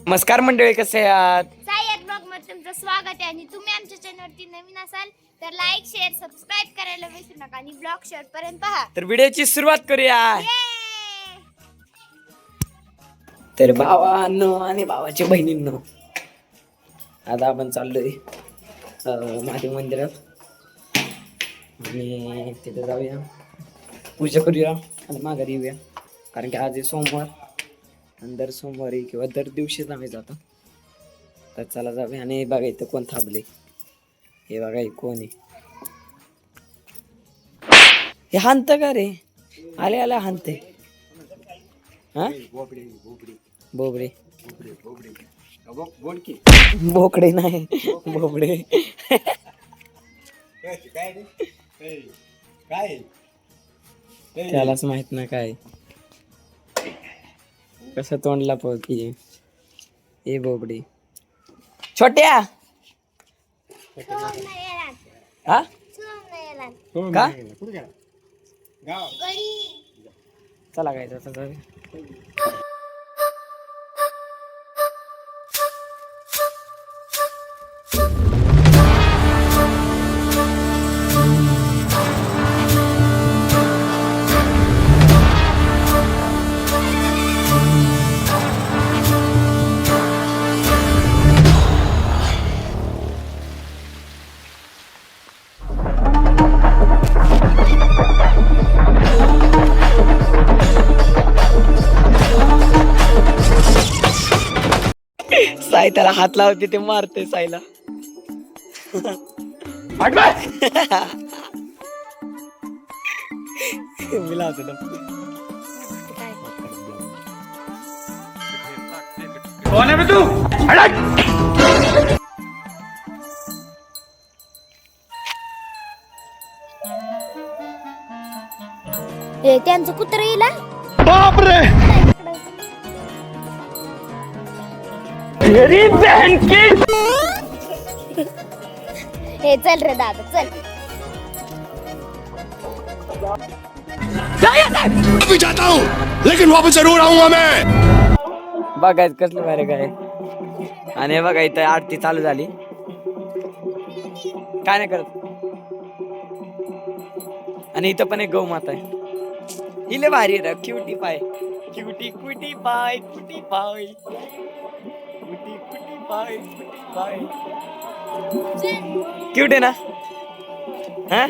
नमस्कार मंडळी, कसे आहात? सायद ब्लॉग मध्ये तुमचं स्वागत आहे. आणि तुम्ही आमच्या चॅनलवरती नवीन असाल तर लाईक शेअर सबस्क्राईब करायला विसरू नका आणि ब्लॉग शेअर पर्यंत पहा. तर व्हिडिओची सुरुवात करूया. तर भावांनो आणि भावाच्या बहिणींनो, आता आपण चाललोय महादेव मंदिरात आणि तिथे जाऊया, पूजा करूया आणि माघारी येऊया. कारण की आज आहे सोमवार आणि दर सोमवारी किंवा दर दिवशीच आम्ही जातो. तर चला जाऊया. आणि बघा इथं कोण थांबले, हे बघा कोण आहे. हे हानत का रे? आले आले हानते. हा बोबडे बोकडे नाही बोबडे. त्यालाच माहित नाही काय कसं तोंडला पोहती. ए बोबडे छोट्या हा का चला काय जाता. साई त्याला हात लावते ते मारते साईला. मी लावतो ना. कोण आहे तू? त्यांचं कुत्र येईल. बापरे मेरी बहन की. हे चल रे दादा चल. भी जाता हूँ लेकिन वापस जरूर आऊंगा मैं. बघायचं कसलं भारी काय. आणि बघा इथं आरती चालू झाली. काय नाही करत. आणि इथं पण एक गौ माता आहे. हिले भारी आहे. क्युटी पाय क्युटी कुटी पाय कुटी पाय कुटी कुटी पाय कुटी पाय. क्यूट आहे ना. हा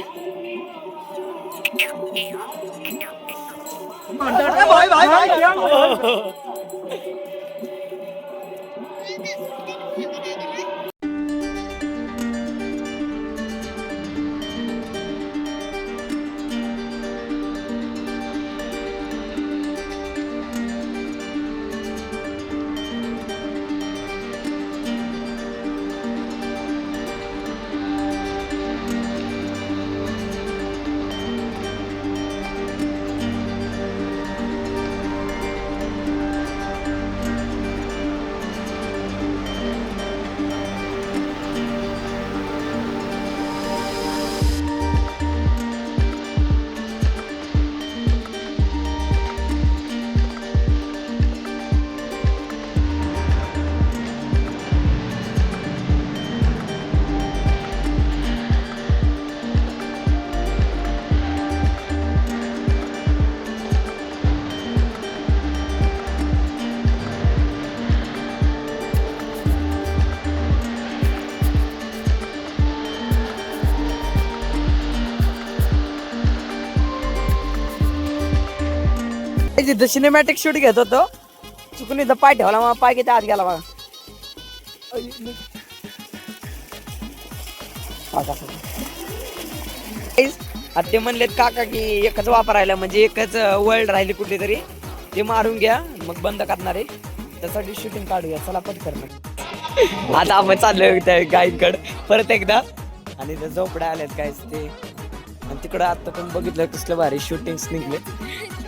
तिथं सिनेमॅटिक शूट घेत होतो. चुकून इथं पाय ठेवला, मग पाय किती आत गेला बघा. ते म्हणलेत काका की एकच वापरायला, म्हणजे एकच वर्ल्ड राहिली कुठली तरी, ते मारून घ्या मग बंद करणार आहे. त्यासाठी शूटिंग काढूया. चला पटकन. आता आपण चाललोय त्या गाईकडे परत एकदा. आणि त्या झोपड्या आल्यात काय ते. आणि तिकडं आता पण बघितलं कसलं भारी शूटिंग निघले.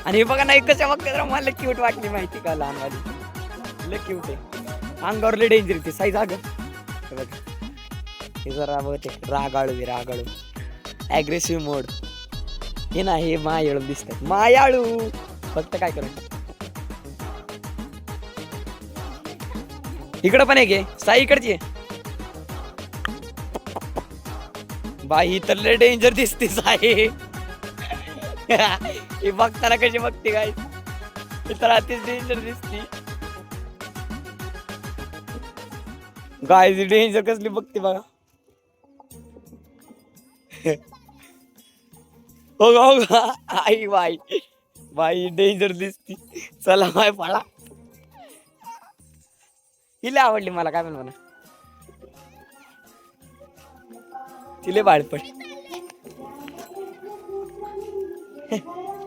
आणि बघा ना कशा बघता मला क्यूट वाटली माहिती का. लहानवाली लय क्यूट आहे. अंगावर डेंजर ती साईज. अगं हे जरा बघते रागाळू ॲग्रेसिव्ह मोड. हे ना हे मायाळू दिसतात. मायाळू फक्त काय करू इकडं पण आहे घे साई इकडची आहे. बाई तर लय डेंजर दिसते साई. ही बघताना कशी बघते काय तर अतिच डेंजर दिसती. गाय डेंजर कसली बघते बघा. हो गा आई बाई बाई डेंजर दिसती. चला बाय पळा. हिला आवडली मला काय म्हणा तिले बाळपण.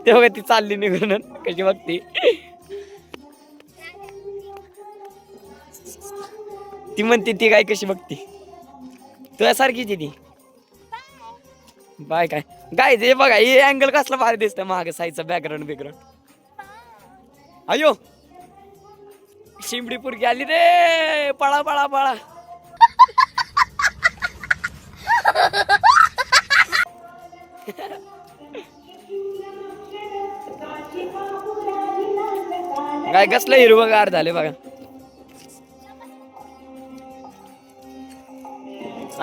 ते बघा ती चालली निघून कशी बघते. ती म्हणते ती काय कशी बघते तुझ्यासारखीच ती. बाय काय गाय जे बघा हे अँगल कसला भारी दिसत माग साईचा बॅकग्राऊंड अयो शिंबडी पुरगी आली रे. पळा पळा पळा. काय कसलं हिरवगार झाले बघा.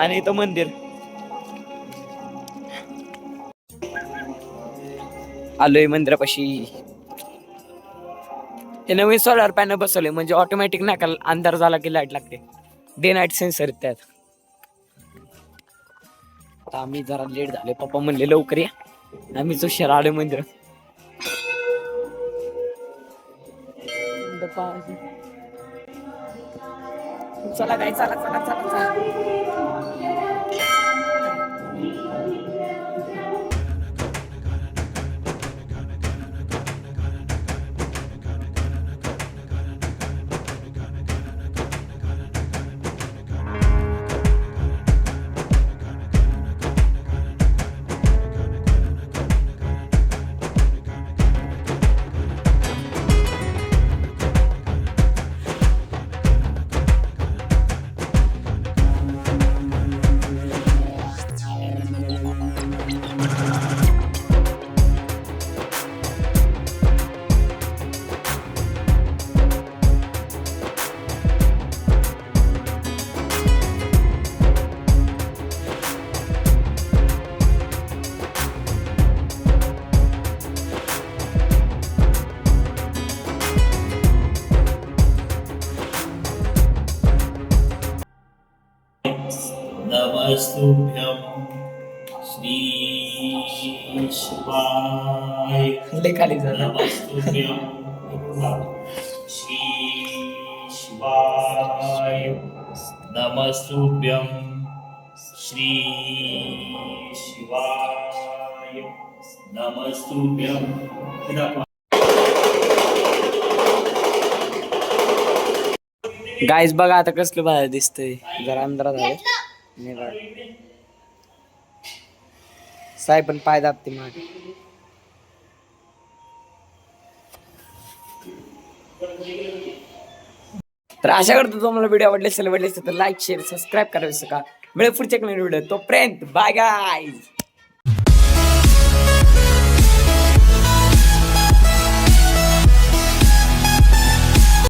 आणि इथं मंदिर. आलोय मंदिरापाशी. हे नवीन सोलार पॅनल बसवले म्हणजे ऑटोमॅटिक नाही का अंधार झाला की लाईट लागते. डे नाईट सेन्सर त्यात. आता आम्ही जरा लेट झाले पप्पा म्हणले लवकर या. आम्हीच उशीर आलो मंदिर. चला काय चला चला चला चला. नमस्तुभ्यं श्री शिवाय. खाली झालं. नमस्तुभ्यं श्री शिवाय. नमस्तुभ्यं श्री शिवाय. नमस्तुभ्यं. गाईज बघा आता कसलं बाहेर दिसतंय. जरा अंधारात आहे. साई पण पाय दाबते मागे. तर आशा करतो तुम्हाला व्हिडिओ आवडले असेल तर लाईक शेअर सबस्क्राईब करा. विसरू नका. मिळेल पुढच्या व्हिडिओ. तोपर्यंत बाय गाईज.